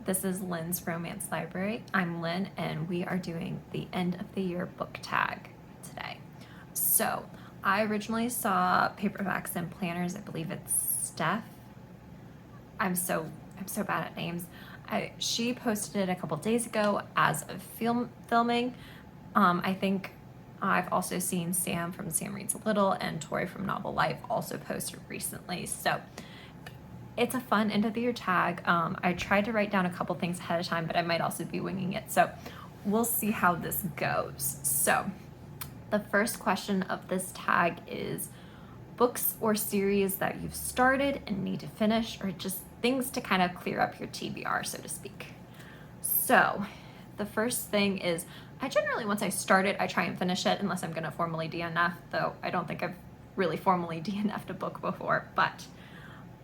this is Lynn's Romance Library. I'm Lynn, and we are doing the end of the year book tag today. So I originally saw paperbacks and planners. I believe it's Steph. I'm so bad at names. She posted it a couple days ago as of filming. I think I've also seen Sam from Sam Reads a Little and Tori from Novel Life also posted recently. So it's a fun end of the year tag. I tried to write down a couple things ahead of time, but I might also be winging it. So we'll see how this goes. So the first question of this tag is books or series that you've started and need to finish, or just things to kind of clear up your TBR, so to speak. So the first thing is, I generally, once I start it, I try and finish it unless I'm going to formally DNF, though I don't think I've really formally DNF'd a book before. But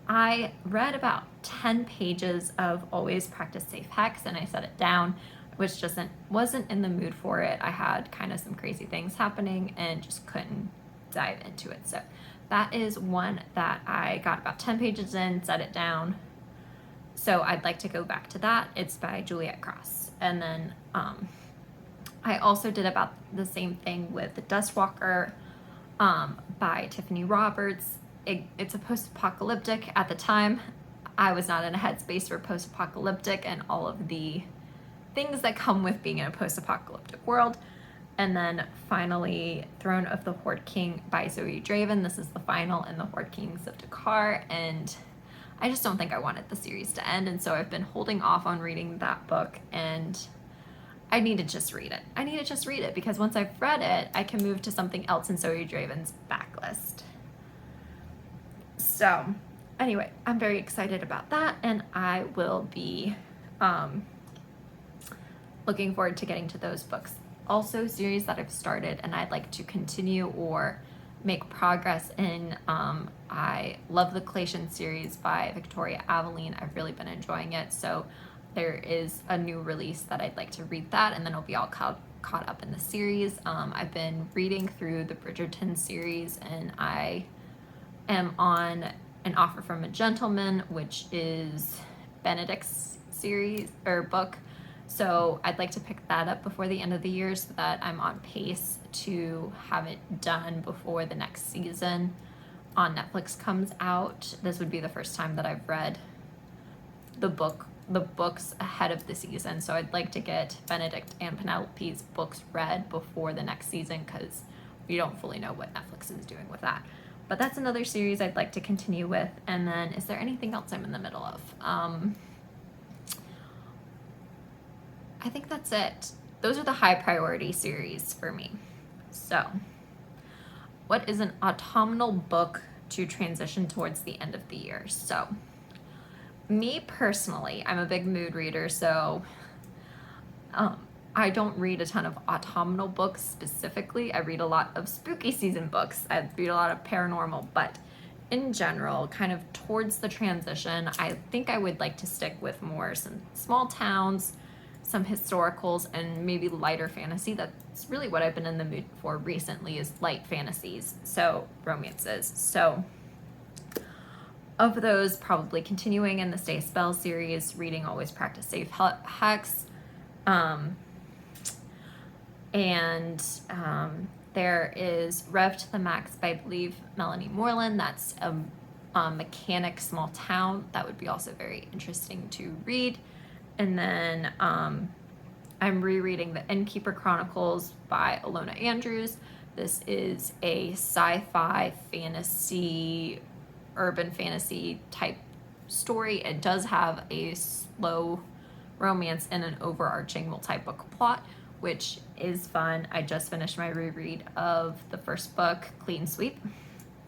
I read about 10 pages of Always Practice Safe Hex and I set it down, which wasn't in the mood for it. I had kind of some crazy things happening and just couldn't dive into it. So that is one that I got about 10 pages in, set it down. So I'd like to go back to that. It's by Juliette Cross. And then I also did about the same thing with the Dustwalker by Tiffany Roberts. It's a post-apocalyptic. At the time, I was not in a headspace for post-apocalyptic and all of the things that come with being in a post-apocalyptic world. And then finally, Throne of the Horde King by Zoey Draven. This is the final in the Horde Kings of Dakar, and I just don't think I wanted the series to end, and so I've been holding off on reading that book, and I need to just read it. Because once I've read it, I can move to something else in Zoey Draven's backlist. So anyway, I'm very excited about that, and I will be looking forward to getting to those books. Also, series that I've started and I'd like to continue or make progress in. I love the Collation series by Victoria Aveline. I've really been enjoying it. So there is a new release that I'd like to read that, and then I'll be all caught up in the series. I've been reading through the Bridgerton series, and I am on An Offer from a Gentleman, which is Benedict's series or book. So I'd like to pick that up before the end of the year so that I'm on pace to have it done before the next season on Netflix comes out. This would be the first time that I've read the books ahead of the season. So I'd like to get Benedict and Penelope's books read before the next season, because we don't fully know what Netflix is doing with that. But that's another series I'd like to continue with. And then is there anything else I'm in the middle of? I think that's it. Those are the high priority series for me. So, what is an autumnal book to transition towards the end of the year? So, me personally, I'm a big mood reader, so I don't read a ton of autumnal books specifically. I read a lot of spooky season books. I read a lot of paranormal, but in general, kind of towards the transition, I think I would like to stick with more some small towns, some historicals, and maybe lighter fantasy. That's really what I've been in the mood for recently, is light fantasies, so romances. So of those, probably continuing in the Stay a Spell series, reading Always Practice Safe Hex, and there is Rev to the Max by, I believe, Melanie Moreland. That's a mechanic small town that would be also very interesting to read. And then I'm rereading the Innkeeper Chronicles by Ilona Andrews. This is a sci-fi fantasy, urban fantasy type story. It does have a slow romance and an overarching multi-book plot, which is fun. I just finished my reread of the first book, Clean Sweep,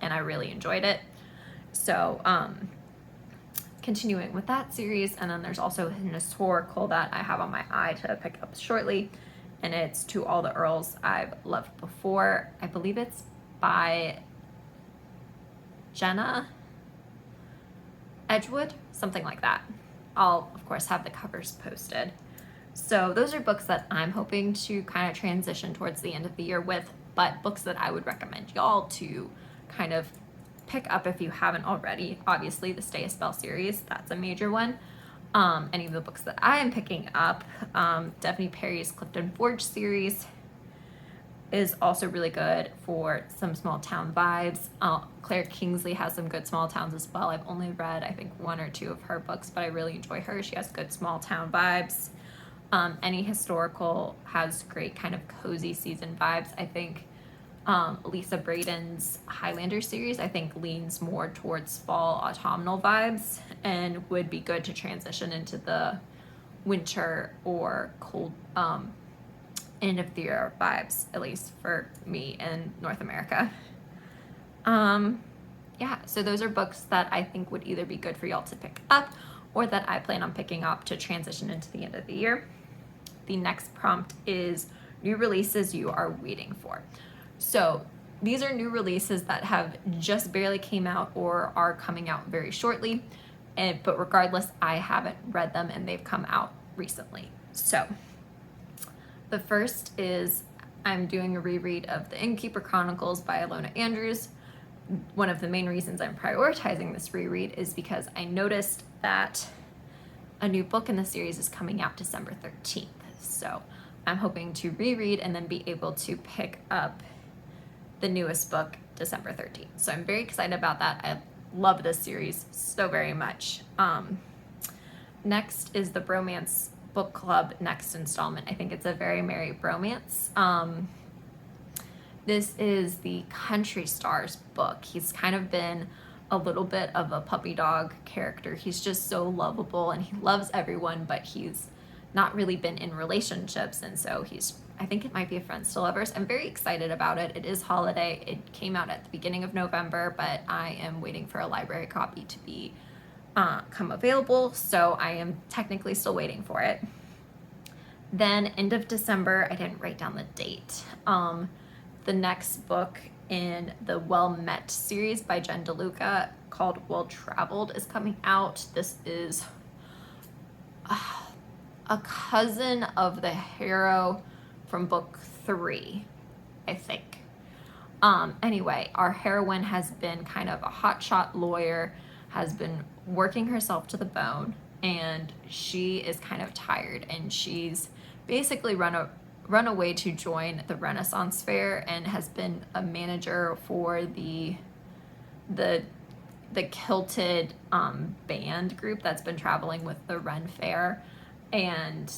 and I really enjoyed it. So continuing with that series. And then there's also an historical that I have on my eye to pick up shortly, and it's To All the Earls I've Loved Before. I believe it's by Jenna Edgewood, something like that. I'll of course have the covers posted. So those are books that I'm hoping to kind of transition towards the end of the year with, but books that I would recommend y'all to kind of pick up if you haven't already. Obviously, the Stay a Spell series, that's a major one. any of the books that I am picking up. Daphne Perry's Clifton Forge series is also really good for some small town vibes. Claire Kingsley has some good small towns as well. I've only read, I think, 1 or 2 of her books, but I really enjoy her. She has good small town vibes. Any Historical has great kind of cozy season vibes. I think Lisa Braden's Highlander series, I think, leans more towards fall autumnal vibes and would be good to transition into the winter or cold end of the year vibes, at least for me in North America. Yeah, so those are books that I think would either be good for y'all to pick up or that I plan on picking up to transition into the end of the year. The next prompt is new releases you are waiting for. So these are new releases that have just barely came out or are coming out very shortly, but regardless, I haven't read them and they've come out recently. So the first is I'm doing a reread of the Innkeeper Chronicles by Ilona Andrews. One of the main reasons I'm prioritizing this reread is because I noticed that a new book in the series is coming out December 13th. So I'm hoping to reread and then be able to pick up the newest book December 13th. So I'm very excited about that. I love this series so very much. Next is the Bromance book club next installment. I think it's a very merry bromance. This is the Country Stars book. He's kind of been a little bit of a puppy dog character. He's just so lovable and he loves everyone, but he's not really been in relationships, and so I think it might be a friends to lovers. I'm very excited about it. It is holiday. It came out at the beginning of November, but I am waiting for a library copy to be come available, so I am technically still waiting for it. Then end of December, I didn't write down the date. The next book in the Well Met series by Jen Deluca called Well Traveled is coming out. This is a cousin of the hero from book 3, I think. Anyway, our heroine has been kind of a hotshot lawyer, has been working herself to the bone, and she is kind of tired, and she's basically run away to join the Renaissance Fair and has been a manager for the kilted band group that's been traveling with the Ren Fair, and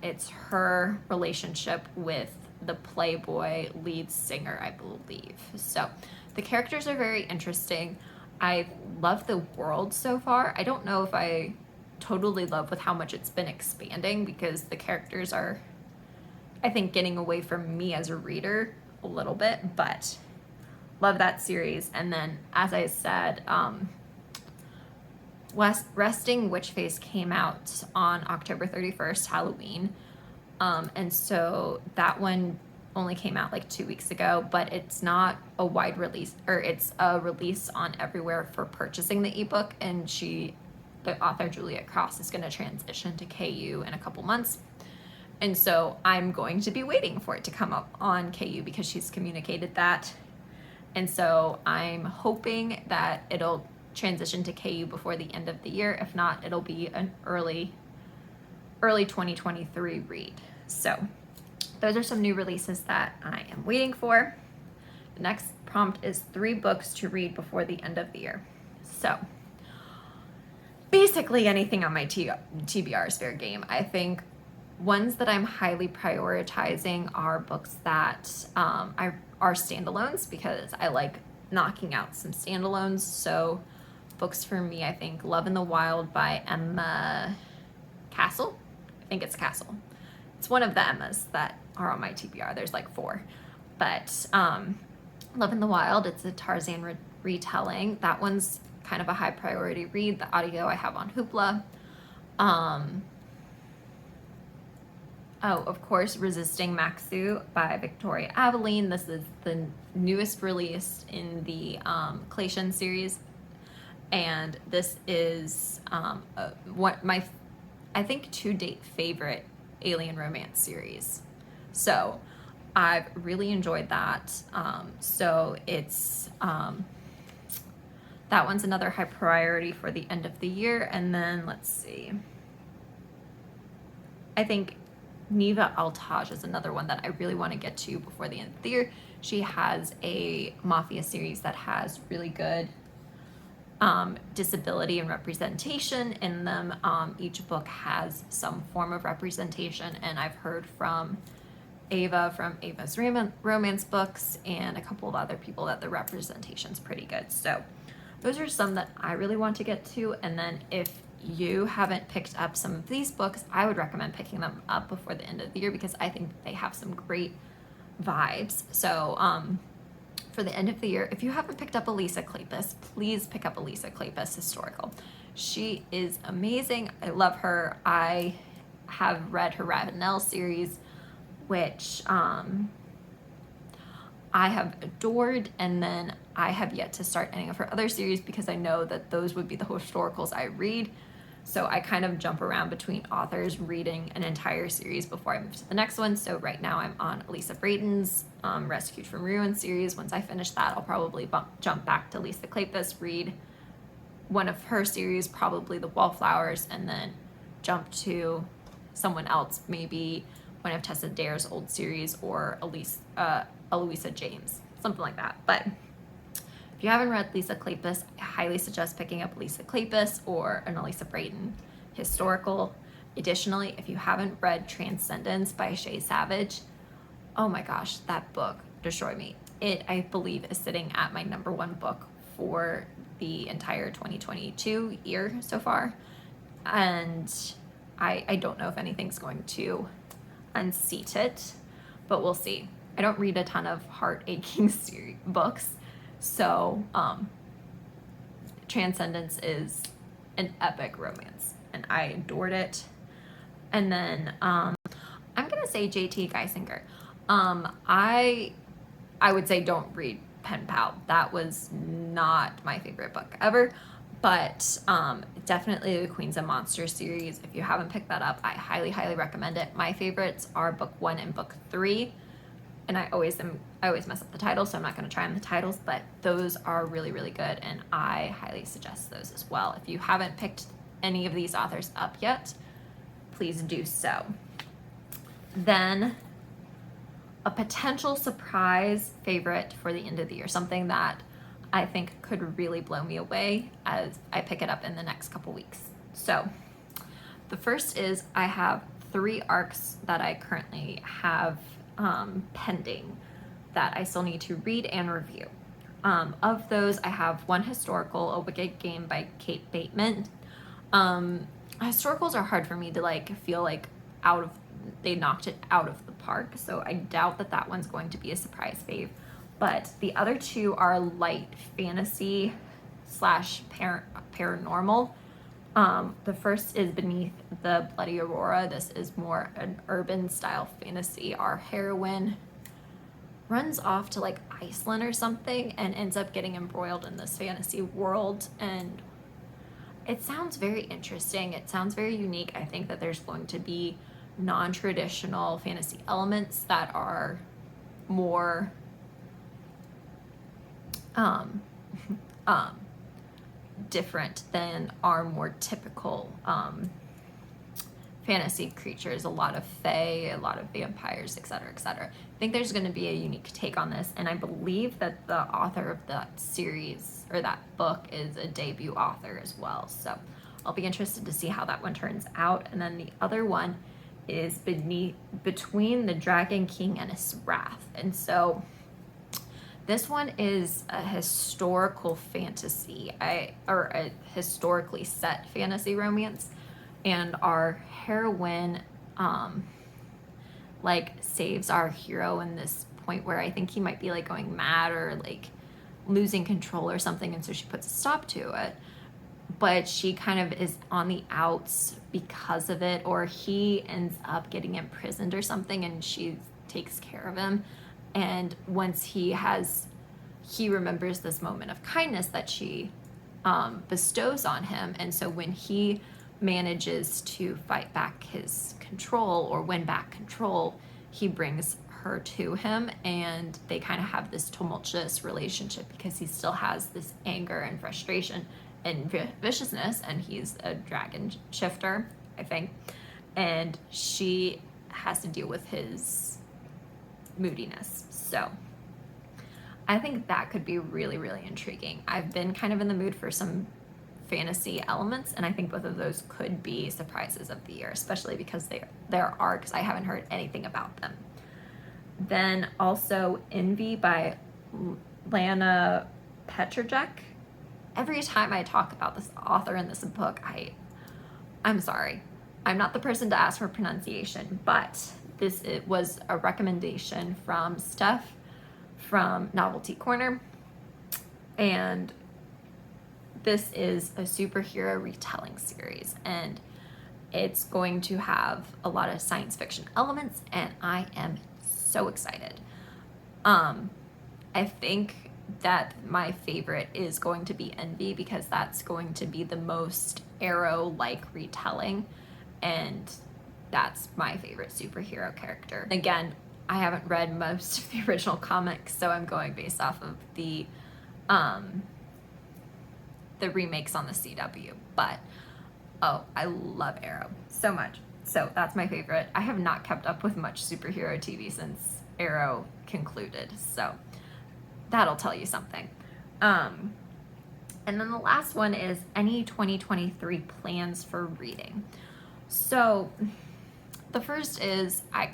it's her relationship with the Playboy lead singer, I believe. So the characters are very interesting. I love the world so far. I don't know if I totally love with how much it's been expanding, because the characters are, I think, getting away from me as a reader a little bit, but love that series. And then, as I said, Resting Witch Face came out on October 31st, Halloween. And so that one only came out like 2 weeks ago, but it's not a wide release, or it's a release on everywhere for purchasing the ebook. And the author Juliette is going to transition to KU in a couple months. And so I'm going to be waiting for it to come up on KU because she's communicated that. And so I'm hoping that it'll transition to KU before the end of the year. If not, it'll be an early 2023 read. So those are some new releases that I am waiting for. The next prompt is 3 books to read before the end of the year. So basically anything on my TBR is fair game. I think ones that I'm highly prioritizing are books that are standalones, because I like knocking out some standalones. So books for me, I think Love in the Wild by Emma Castle. I think it's Castle. It's one of the Emmas that are on my TBR. There's like 4. But Love in the Wild, it's a Tarzan retelling. That one's kind of a high priority read. The audio I have on Hoopla. Oh, of course, Resisting Maxu by Victoria Aveline. This is the newest release in the Clation series. And this is what I think to date favorite alien romance series. So I've really enjoyed that. So it's that one's another high priority for the end of the year. And then let's see. I think Neva Altaj is another one that I really want to get to before the end of the year. She has a Mafia series that has really good disability and representation in them. Each book has some form of representation, and I've heard from Ava from Ava's romance books and a couple of other people that the representation's pretty good. So those are some that I really want to get to. And then if you haven't picked up some of these books, I would recommend picking them up before the end of the year because I think they have some great vibes. So for the end of the year, if you haven't picked up a Lyssa Kleypas, please pick up a Lyssa Kleypas historical. She is amazing. I love her. I have read her Ravenel series, which I have adored, and then I have yet to start any of her other series because I know that those would be the historicals I read. So I kind of jump around between authors reading an entire series before I move to the next one. So right now I'm on Elisa Braden's Rescued from Ruin series. Once I finish that, I'll probably jump back to Lyssa Kleypas, read one of her series, probably The Wallflowers, and then jump to someone else, maybe one of Tessa Dare's old series or Eloisa James, something like that. But if you haven't read Lyssa Kleypas, I highly suggest picking up Lyssa Kleypas or an Elisa Braden historical. Additionally, if you haven't read Transcendence by Shay Savage, oh my gosh, that book destroyed me. It, I believe, is sitting at my #1 book for the entire 2022 year so far. And I don't know if anything's going to unseat it, but we'll see. I don't read a ton of heart-aching books, so Transcendence is an epic romance, and I adored it. And then I'm gonna say J.T. Geisinger. I would say don't read Pen Pal. That was not my favorite book ever, but definitely the Queens and Monsters series. If you haven't picked that up, I highly, highly recommend it. My favorites are book 1 and book 3. And I always mess up the titles, so I'm not going to try on the titles, but those are really, really good, and I highly suggest those as well. If you haven't picked any of these authors up yet, please do so. Then a potential surprise favorite for the end of the year, something that I think could really blow me away as I pick it up in the next couple weeks. So the first is I have 3 arcs that I currently have pending that I still need to read and review. Of those, I have 1 historical, A Wicked Game by Kate Bateman. Historicals are hard for me to feel like they knocked it out of the park, so I doubt that one's going to be a surprise fave. But the other 2 are light fantasy / paranormal. The first is Beneath the Bloody Aurora. This is more an urban style fantasy. Our heroine runs off to Iceland or something and ends up getting embroiled in this fantasy world, and it sounds very interesting. It sounds very unique. I think that there's going to be non-traditional fantasy elements that are more different than our more typical fantasy creatures, a lot of fae, a lot of vampires, etc., etc. I think there's going to be a unique take on this, and I believe that the author of that series or that book is a debut author as well, so I'll be interested to see how that one turns out. And then the other one is Between the Dragon King and His Wrath, and so this one is a historical fantasy, or a historically set fantasy romance, and our heroine saves our hero in this point where I think he might be going mad or losing control or something, and so she puts a stop to it. But she kind of is on the outs because of it, or he ends up getting imprisoned or something, and she takes care of him. And once he remembers this moment of kindness that she bestows on him. And so when he manages to fight back his control or win back control, he brings her to him, and they kind of have this tumultuous relationship because he still has this anger and frustration and viciousness, and he's a dragon shifter, I think. and she has to deal with his moodiness. So I think that could be really, really intriguing. I've been kind of in the mood for some fantasy elements, and I think both of those could be surprises of the year, especially because they're arcs. I haven't heard anything about them. Then also Envy by Lana Pecherczyk. Every time I talk about this author in this book, I'm sorry. I'm not the person to ask for pronunciation, but it was a recommendation from Steph from Novelty Corner, and this is a superhero retelling series, and it's going to have a lot of science fiction elements, and I am so excited. I think that my favorite is going to be Envy, because that's going to be the most Arrow-like retelling, and that's my favorite superhero character. Again, I haven't read most of the original comics, so I'm going based off of the remakes on the CW. But oh, I love Arrow so much. So that's my favorite. I have not kept up with much superhero TV since Arrow concluded, so that'll tell you something. And then the last one is any 2023 plans for reading. So the first is I'm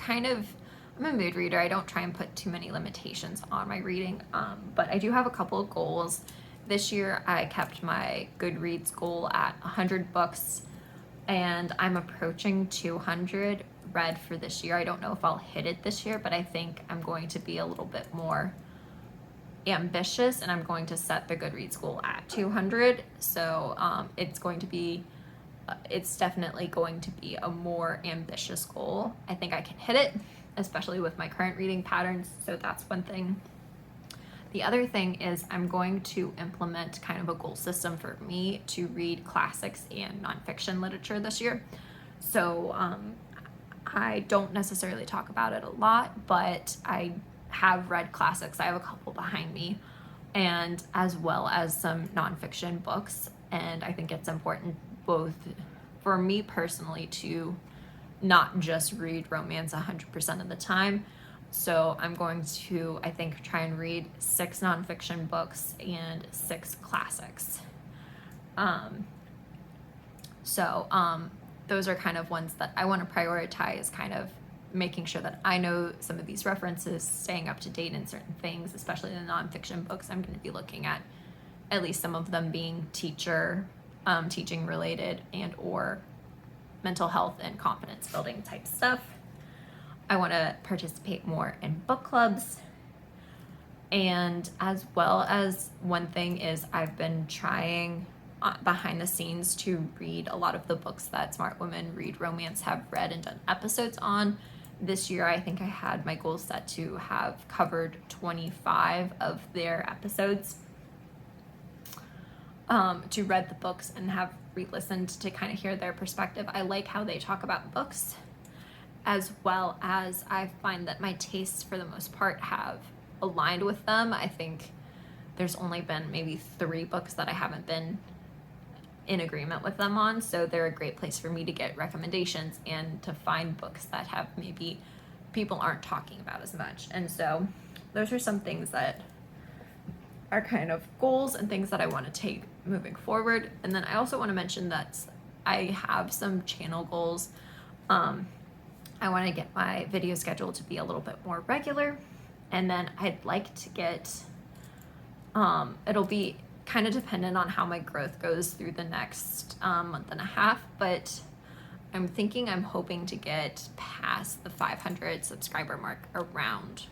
a mood reader. I don't try and put too many limitations on my reading, but I do have a couple of goals. This year I kept my Goodreads goal at 100 books, and I'm approaching 200 read for this year. I don't know if I'll hit it this year, but I think I'm going to be a little bit more ambitious, and I'm going to set the Goodreads goal at 200. So it's definitely going to be a more ambitious goal. I think I can hit it, especially with my current reading patterns. So that's one thing. The other thing is I'm going to implement kind of a goal system for me to read classics and nonfiction literature this year. So I don't necessarily talk about it a lot, but I have read classics. I have a couple behind me, and as well as some nonfiction books. And I think it's important both for me personally to not just read romance 100% of the time. So I'm going to, I think, try and read 6 nonfiction books and 6 classics. Those are kind of ones that I want to prioritize, kind of making sure that I know some of these references, staying up to date in certain things, especially the nonfiction books. I'm going to be looking at least some of them being teaching related and or mental health and confidence building type stuff. I want to participate more in book clubs. And as well as one thing is I've been trying behind the scenes to read a lot of the books that Smart Women Read Romance have read and done episodes on. This year, I think I had my goal set to have covered 25 of their episodes, to read the books and have re-listened to kind of hear their perspective. I like how they talk about books, as well as I find that my tastes for the most part have aligned with them. I think there's only been maybe 3 books that I haven't been in agreement with them on, so they're a great place for me to get recommendations and to find books that have maybe people aren't talking about as much. And so those are some things that are kind of goals and things that I want to take moving forward. And then I also want to mention that I have some channel goals. I want to get my video schedule to be a little bit more regular, and then I'd like to get it'll be kind of dependent on how my growth goes through the next month and a half, but I'm hoping to get past the 500 subscriber mark around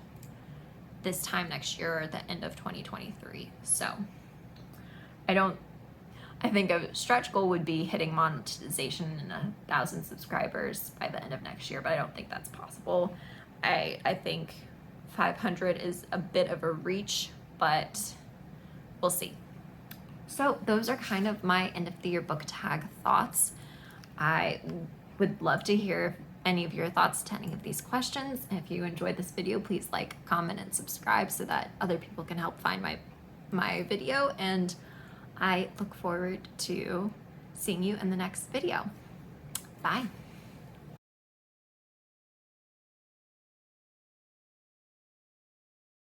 this time next year or the end of 2023. So I think a stretch goal would be hitting monetization and 1,000 subscribers by the end of next year, but I don't think that's possible. I think 500 is a bit of a reach, but we'll see. So those are kind of my end of the year book tag thoughts. I would love to hear any of your thoughts to any of these questions. If you enjoyed this video, please like, comment, and subscribe so that other people can help find my video. And I look forward to seeing you in the next video. Bye.